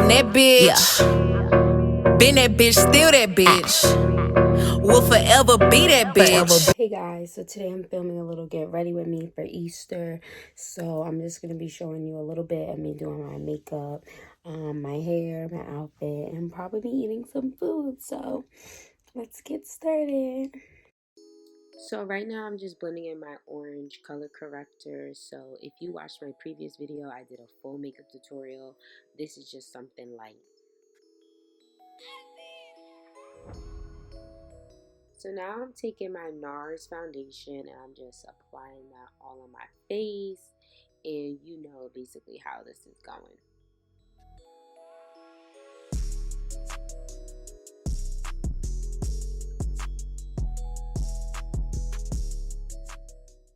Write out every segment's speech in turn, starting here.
I'm that bitch. Yeah. Been that bitch, still that bitch. Will forever be that bitch. Hey guys, so today I'm filming a little get ready with me for Easter. So I'm just going to be showing you a little bit of me doing my makeup, my hair, my outfit, and probably eating some food. So let's get started. So right now I'm just blending in my orange color corrector. So if you watched my previous video, I did a full makeup tutorial. This is just something light. So now I'm taking my NARS foundation and I'm just applying that all on my face, and you know basically how this is going.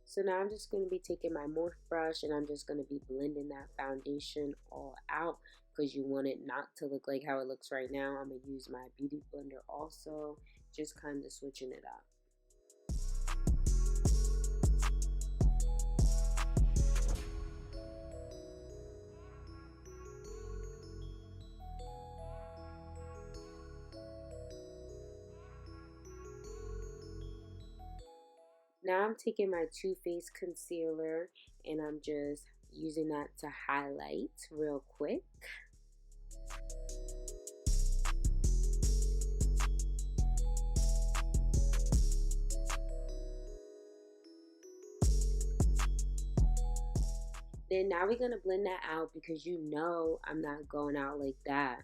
So now I'm just going to be taking my morph brush and I'm just going to be blending that foundation all out because you want it not to look like how it looks right now. I'm going to use my beauty blender also, just kind of switching it up. Now I'm taking my Too Faced concealer and I'm just using that to highlight real quick. Then now we're going to blend that out because you know I'm not going out like that.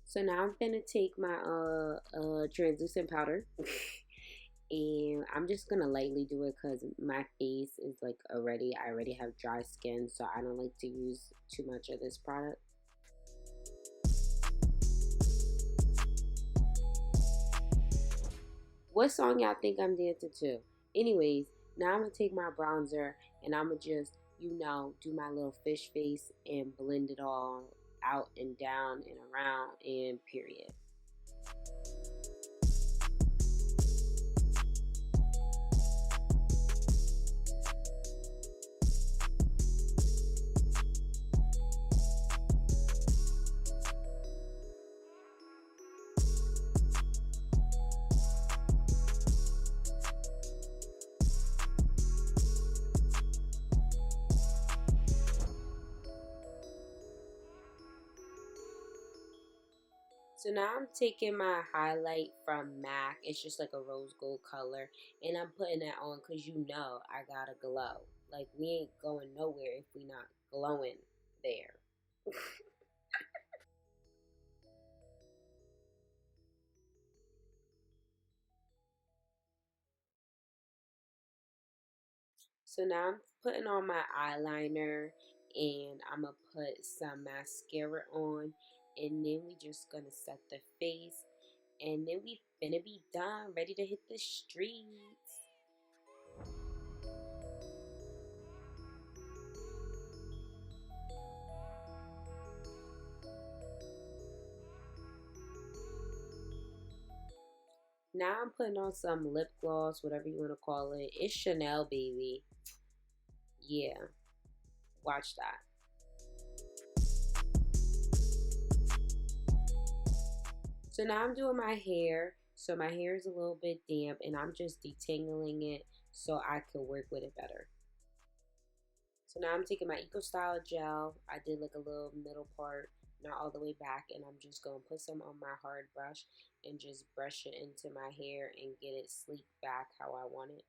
So now I'm gonna take my translucent powder and I'm just gonna lightly do it because my face is like I already have dry skin, so I don't like to use too much of this product. What song y'all think I'm dancing to? Anyways, now I'm gonna take my bronzer and I'm gonna just, you know, do my little fish face and blend it all out and down and around and period. So now I'm taking my highlight from MAC. It's just like a rose gold color. And I'm putting that on because you know I gotta glow. Like, we ain't going nowhere if we not glowing there. So now I'm putting on my eyeliner. And I'm going to put some mascara on. And then we just going to set the face. And then we finna be done, ready to hit the streets. Now I'm putting on some lip gloss, whatever you want to call it. It's Chanel, baby. Yeah, watch that. So now I'm doing my hair. So my hair is a little bit damp and I'm just detangling it so I could work with it better. So now I'm taking my Eco Style gel. I did like a little middle part. not all the way back, and I'm just going to put some on my hard brush and just brush it into my hair and get it sleek back how I want it.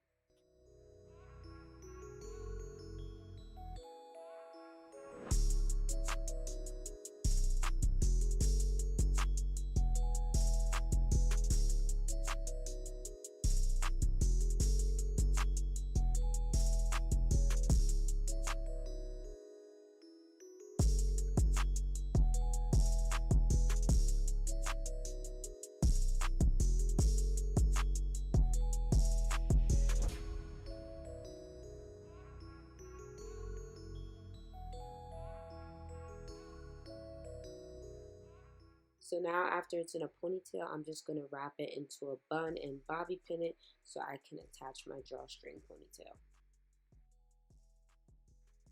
So now after it's in a ponytail, I'm just going to wrap it into a bun and bobby pin it so I can attach my drawstring ponytail.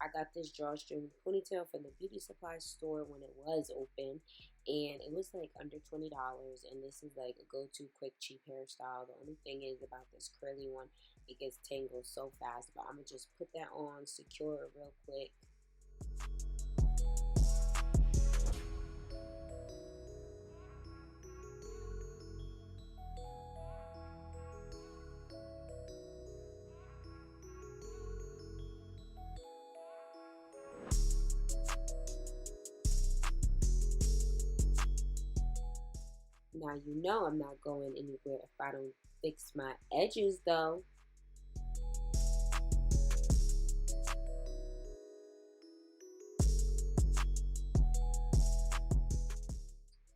I got this drawstring ponytail from the beauty supply store when it was open, and it was like under $20, and this is like a go-to quick cheap hairstyle. The only thing is about this curly one, it gets tangled so fast, but I'm going to just put that on, secure it real quick. Now you know I'm not going anywhere if I don't fix my edges though.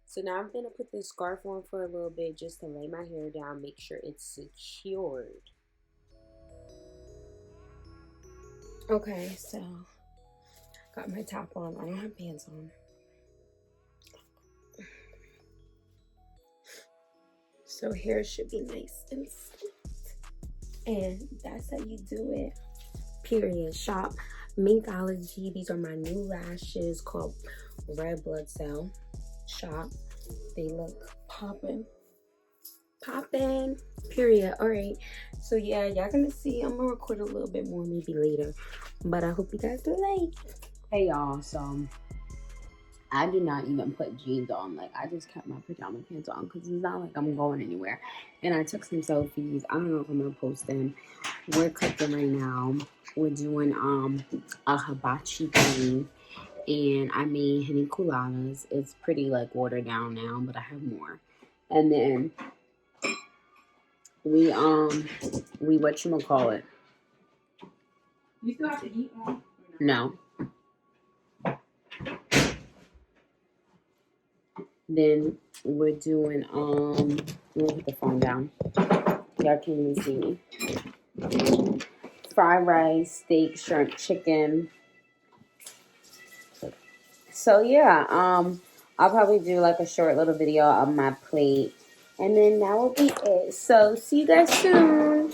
So now I'm going to put this scarf on for a little bit just to lay my hair down, make sure it's secured. Okay, so got my top on. I don't have pants on. So hair should be nice and slick. And that's how you do it. Period. Shop Minkology. These are my new lashes called Red Blood Cell. Shop. They look poppin'. Poppin'. Period. Alright. So yeah, y'all gonna see. I'm gonna record a little bit more maybe later. But I hope you guys like. Hey y'all, so I did not even put jeans on. Like, I just kept my pajama pants on because it's not like I'm going anywhere. And I took some selfies. I don't know if I'm gonna post them. We're cooking right now. We're doing a hibachi thing, and I made henna coladas. It's pretty like watered down now, but I have more. And then we whatchamacallit. You still have to eat one? No. Then we're doing let me put the phone down. Y'all can't even see me. Fried rice, steak, shrimp, chicken. So yeah, I'll probably do like a short little video of my plate, and then that will be it. So see you guys soon.